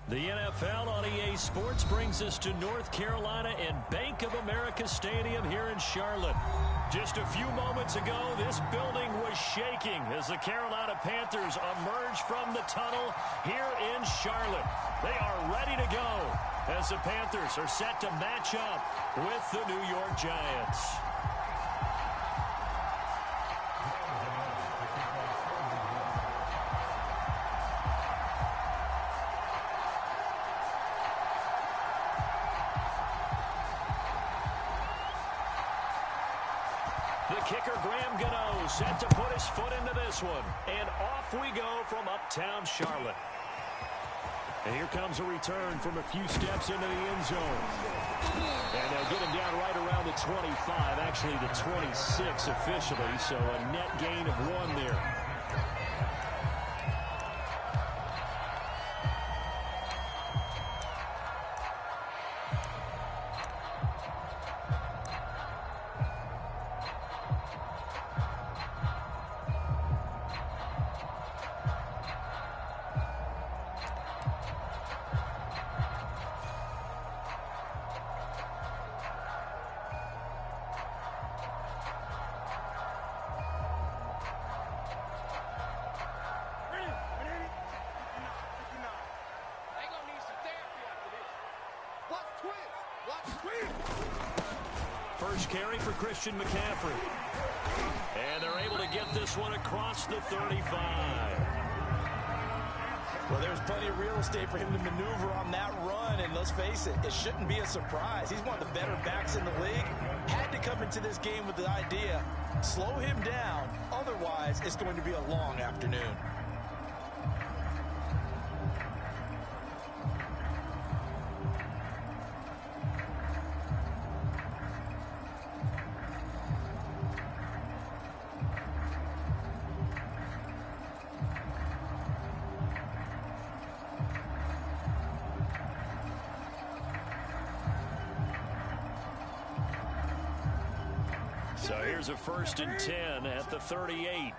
The NFL on EA Sports brings us to North Carolina and Bank of America Stadium here in Charlotte. Just a few moments ago, this building was shaking as the Carolina Panthers emerged from the tunnel here in Charlotte. They are ready to go as the Panthers are set to match up with the New York Giants. Kicker Graham Gano set to put his foot into this one. And off we go from uptown Charlotte. And here comes a return from a few steps into the end zone. And they'll get him down right around the 25, actually the 26 officially. So a net gain of 1 there. First carry for Christian McCaffrey. And they're able to get this one across the 35. Well, there's plenty of real estate for him to maneuver on that run, and let's face it, it shouldn't be a surprise. He's one of the better backs in the league. Had to come into this game with the idea, slow him down, otherwise it's going to be a long afternoon. So here's a 1st and 10 at the 38.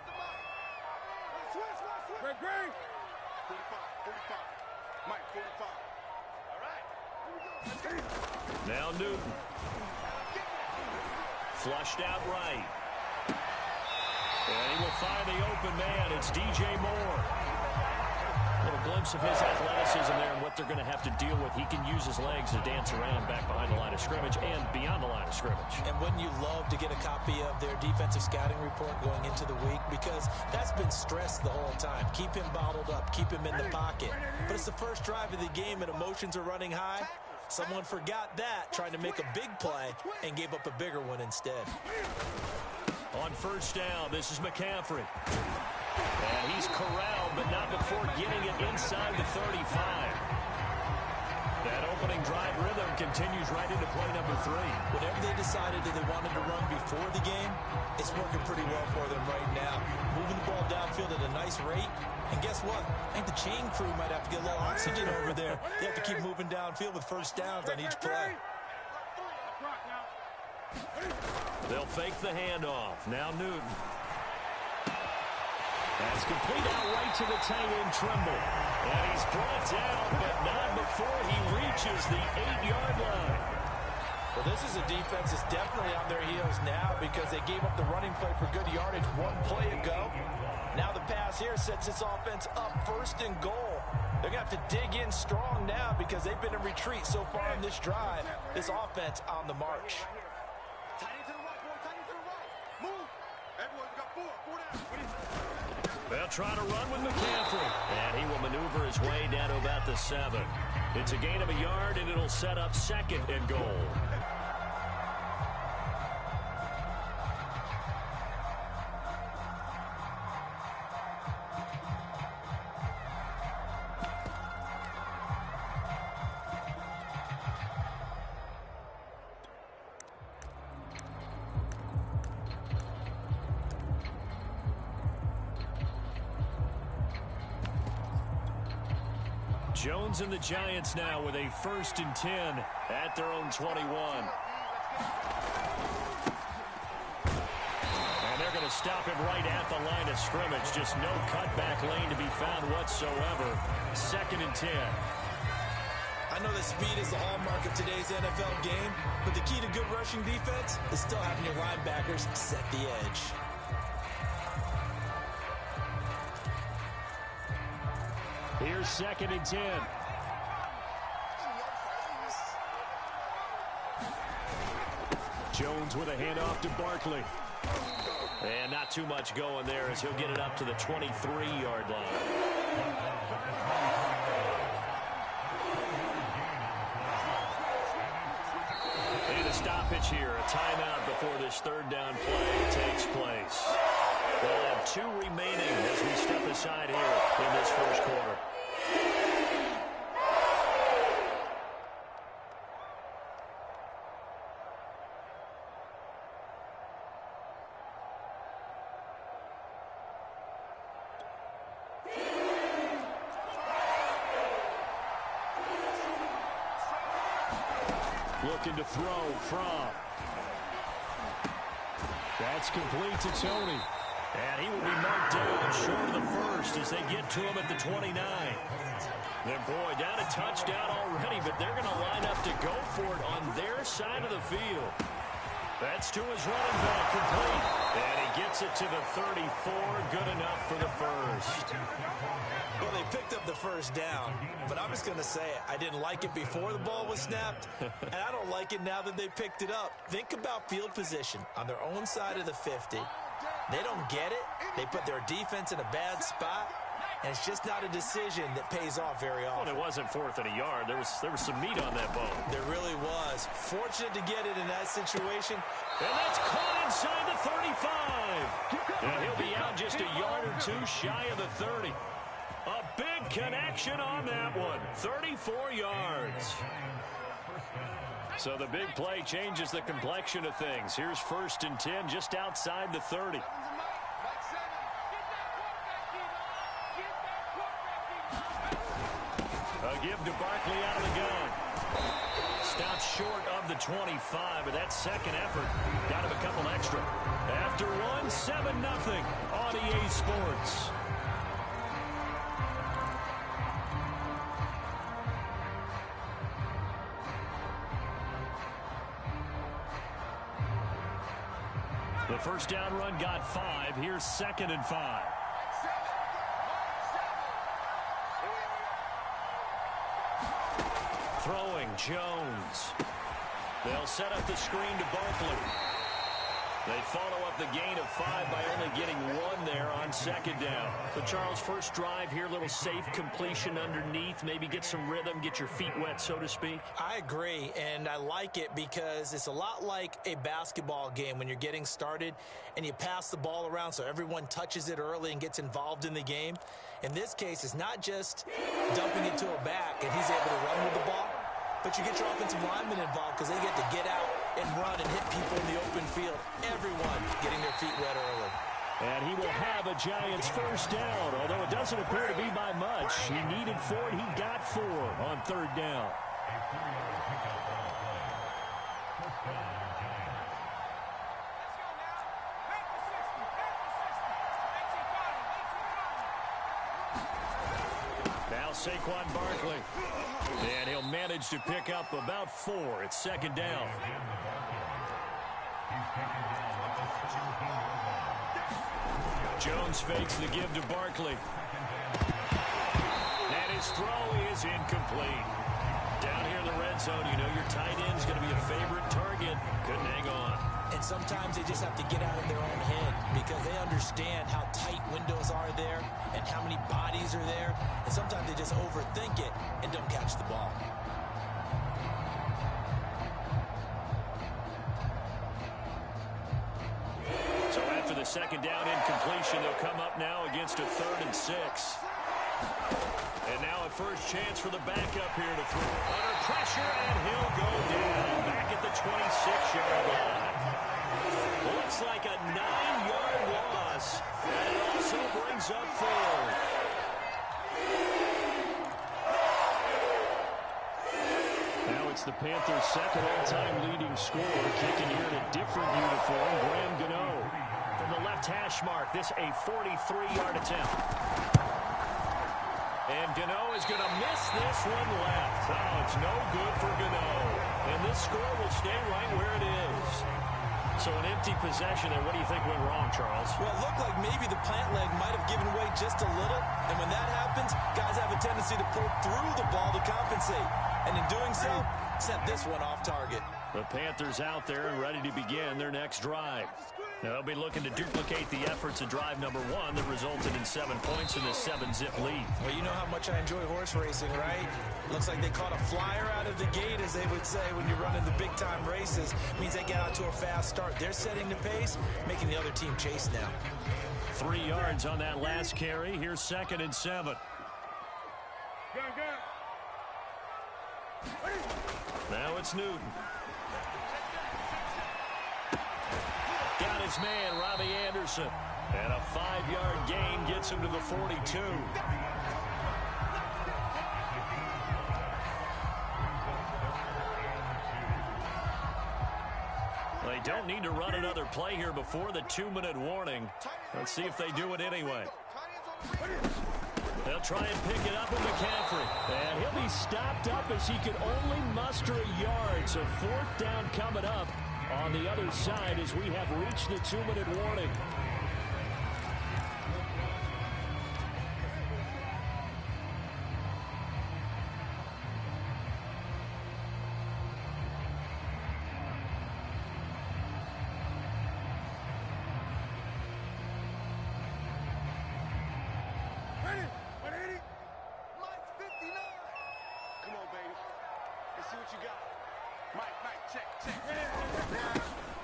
Now Newton. Flushed out right. And he will find the open man. It's DJ Moore. A little glimpse of his athleticism there and what they're going to have to deal with. He can use his legs to dance around back behind the line of scrimmage and beyond the line of scrimmage. And wouldn't you love to get a copy of their defensive scouting report going into the week? Because that's been stressed the whole time. Keep him bottled up. Keep him in the pocket. But it's the first drive of the game and emotions are running high. Someone forgot that, trying to make a big play, and gave up a bigger one instead. On 1st down, this is McCaffrey. And he's corralled, but not before getting it inside the 35. That opening drive rhythm continues right into play number 3. Whatever they decided that they wanted to run before the game, it's working pretty well for them right now. Moving the ball downfield at a nice rate. And guess what? I think the chain crew might have to get a little oxygen over there. They have to keep moving downfield with 1st downs on each play. They'll fake the handoff. Now Newton. That's complete out right to the tight end Trimble. And he's brought down, but not before he reaches the 8-yard line. Well, this is a defense that's definitely on their heels now because they gave up the running play for good yardage 1 play ago. Now the pass here sets this offense up 1st and goal. They're going to have to dig in strong now because they've been in retreat so far in this drive. This offense on the march. They'll try to run with McCaffrey. And he will maneuver his way down to about the 7. It's a gain of a yard, and it'll set up 2nd and goal. Jones and the Giants now with a 1st and 10 at their own 21. And they're going to stop him right at the line of scrimmage. Just no cutback lane to be found whatsoever. 2nd and 10. I know that speed is the hallmark of today's NFL game, but the key to good rushing defense is still having your linebackers set the edge. Here's 2nd and 10. Jones with a handoff to Barkley. And not too much going there as he'll get it up to the 23-yard line. And a stoppage here, a timeout before this 3rd down play takes place. We'll have 2 remaining as we step aside here in this first quarter. Looking to throw from. That's complete to Tony. And he will be marked down short of the first as they get to him at the 29. Then, boy, down a touchdown already, but they're going to line up to go for it on their side of the field. That's to his running back, complete. And he gets it to the 34, good enough for the first. Well, they picked up the first down, but I'm just going to say it. I didn't like it before the ball was snapped, and I don't like it now that they picked it up. Think about field position on their own side of the 50. They don't get it. They put their defense in a bad spot, and it's just not a decision that pays off very often. Well, it wasn't 4th and a yard. There was some meat on that bone. There really was. Fortunate to get it in that situation. And that's caught inside the 35. And he'll be out just a yard or 2 shy of the 30. A big connection on that one. 34 yards. So the big play changes the complexion of things. Here's 1st and 10 just outside the 30. A give to Barkley out of the gun. Stopped short of the 25, but that second effort got him a couple extra. After one, 7-0 on EA Sports. The first down run got 5. Here's 2nd and 5. Throwing, Jones. They'll set up the screen to Barkley. They follow up the gain of 5 by only getting 1 there on 2nd down. So, Charles, first drive here, little safe completion underneath. Maybe get some rhythm, get your feet wet, so to speak. I agree, and I like it because it's a lot like a basketball game when you're getting started and you pass the ball around so everyone touches it early and gets involved in the game. In this case, it's not just dumping it to a back and he's able to run with the ball, but you get your offensive linemen involved because they get to get out and run and hit people in the open field. Everyone getting their feet wet early. And he will have a Giants first down, although it doesn't appear to be by much. He needed 4, and he got 4 on 3rd down. Now Saquon Barkley. And he'll manage to pick up about 4. It's 2nd down. Jones fakes the give to Barkley. And his throw is incomplete. Down here in the red zone, you know your tight end's going to be a favorite target. Couldn't hang on. And sometimes they just have to get out of their own head because they understand how tight windows are there and how many bodies are there. And sometimes they just overthink it and don't catch the ball. So after the 2nd down incompletion, they'll come up now against a 3rd and 6. And now a first chance for the backup here to throw. Under pressure, and he'll go down back at the 26-yard line. Looks like a 9-yard loss, and it also brings up 4th. Now it's the Panthers' 2nd all-time leading scorer, kicking here in a different uniform, Graham Gano. From the left hash mark, this a 43-yard attempt. And Gano is going to miss this one left. Oh, it's no good for Gano. And this score will stay right where it is. So an empty possession, and what do you think went wrong, Charles? Well, it looked like maybe the plant leg might have given way just a little. And when that happens, guys have a tendency to pull through the ball to compensate. And in doing so, sent this one off target. The Panthers out there and ready to begin their next drive. Now, they'll be looking to duplicate the efforts of drive number 1 that resulted in 7 points in this 7-zip lead. Well, you know how much I enjoy horse racing, right? Looks like they caught a flyer out of the gate, as they would say when you're running the big-time races. It means they get out to a fast start. They're setting the pace, making the other team chase now. 3 yards on that last carry. Here's 2nd and 7. Now it's Newton. Got his man, Robbie Anderson. And a 5-yard gain gets him to the 42. They don't need to run another play here before the 2-minute warning. Let's see if they do it anyway. They'll try and pick it up with McCaffrey. And he'll be stopped up as he could only muster a yard. So 4th down coming up on the other side as we have reached the 2-minute warning.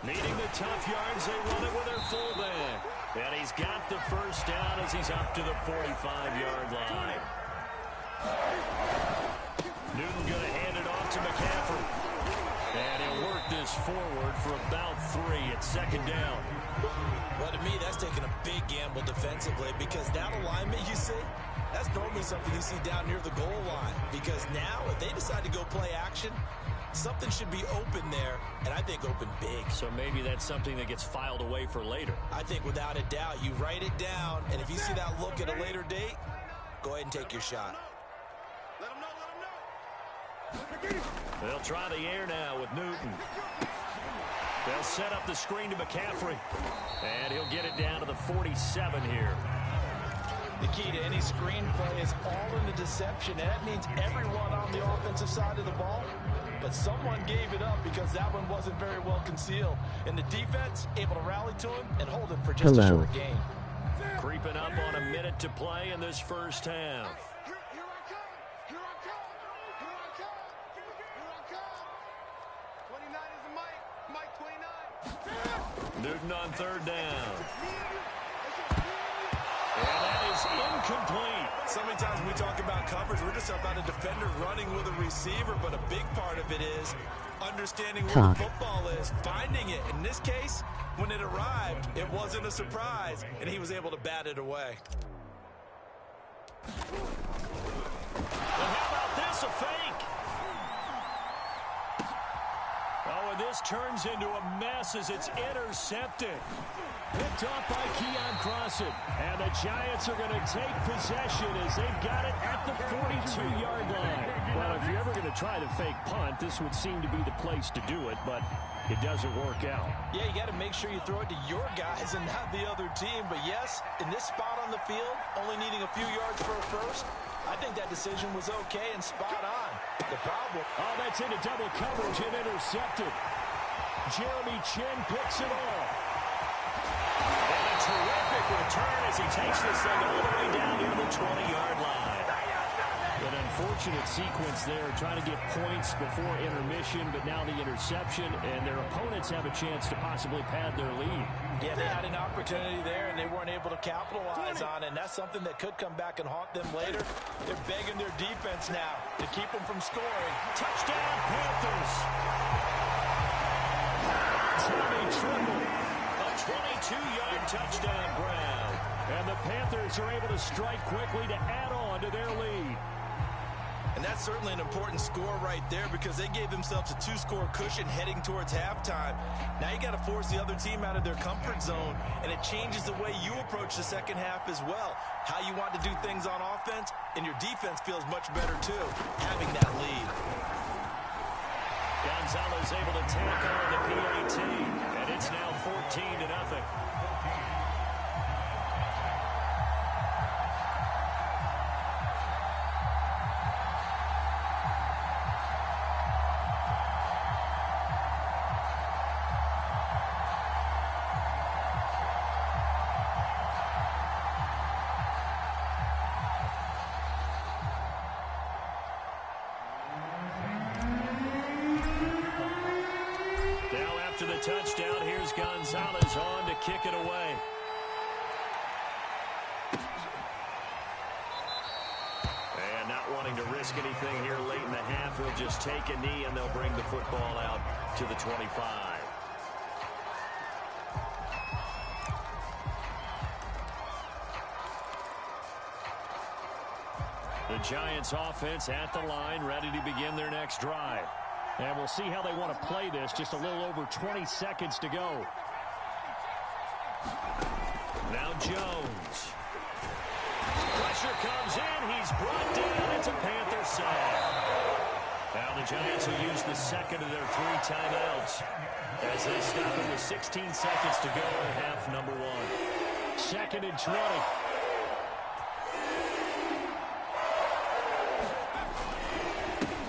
Needing the tough yards, they run it with their fullback. And he's got the first down as he's up to the 45-yard line. Newton going to hand it off to McCaffrey. And he'll work this forward for about 3 at 2nd down. Well, to me, that's taking a big gamble defensively, because that alignment you see, that's normally something you see down near the goal line. Because now, if they decide to go play action, something should be open there, and I think open big. So maybe that's something that gets filed away for later. I think without a doubt, you write it down, and if you see that look at a later date, go ahead and take your shot. They'll try the air now with Newton. They'll set up the screen to McCaffrey, and he'll get it down to the 47 here. The key to any screenplay is all in the deception, and that means everyone on the offensive side of the ball. But someone gave it up because that one wasn't very well concealed. And the defense able to rally to him and hold him for just a short gain. Creeping up on a minute to play in this first half. Newton on 3rd down. And that is incomplete. So many times when we talk about coverage, we're just about a defender running with a receiver, but a big part of it is understanding where the football is, finding it. In this case, when it arrived, it wasn't a surprise, and he was able to bat it away. Well, how about this, a fake? Oh, and this turns into a mess as it's intercepted. Picked off by Keon Crossan. And the Giants are going to take possession as they've got it at the 42-yard line. Well, if you're ever going to try to fake punt, this would seem to be the place to do it, but it doesn't work out. Yeah, you got to make sure you throw it to your guys and not the other team. But yes, in this spot on the field, only needing a few yards for a first, I think that decision was okay and spot on. The problem... Oh, that's into double coverage and intercepted. Jeremy Chin picks it off. And a terrific return as he takes this thing all the way down near the 20-yard line. An unfortunate sequence there, trying to get points before intermission, but now the interception, and their opponents have a chance to possibly pad their lead. Yeah, they had an opportunity there, and they weren't able to capitalize on it, and that's something that could come back and haunt them later. They're begging their defense now to keep them from scoring. Touchdown, Panthers! Tommy Tremble, a 22-yard touchdown grab. And the Panthers are able to strike quickly to add on to their lead. And that's certainly an important score right there because they gave themselves a 2-score cushion heading towards halftime. Now you got to force the other team out of their comfort zone, and it changes the way you approach the second half as well. How you want to do things on offense, and your defense feels much better too, having that lead. Gonzalez able to tack on the PAT, and it's now 14-0. After the touchdown, here's Gonzalez on to kick it away. And not wanting to risk anything here late in the half, he'll just take a knee and they'll bring the football out to the 25. The Giants offense at the line, ready to begin their next drive. And we'll see how they want to play this. Just a little over 20 seconds to go. Now Jones. Pressure comes in. He's brought down. It's a Panther sack. Now the Giants will use the second of their 3 timeouts as they stop him with 16 seconds to go in half number 1. 2nd and 20.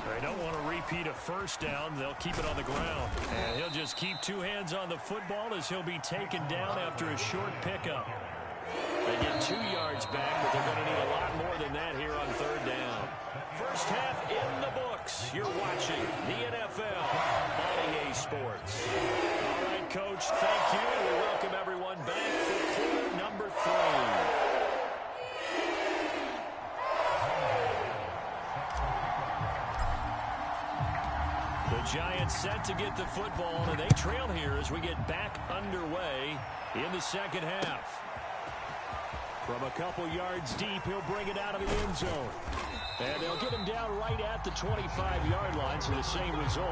They don't want to repeat a first down. They'll keep it on the ground. And he'll just keep 2 hands on the football as he'll be taken down after a short pickup. They get 2 yards back, but they're going to need a lot more than that here on 3rd down. First half in the books. You're watching the NFL on EA Sports. All right, Coach, thank you. We welcome everyone back for quarter number 3. The Giants set to get the football, and they trail here as we get back underway in the second half. From a couple yards deep, he'll bring it out of the end zone. And they'll get him down right at the 25-yard line, so the same result.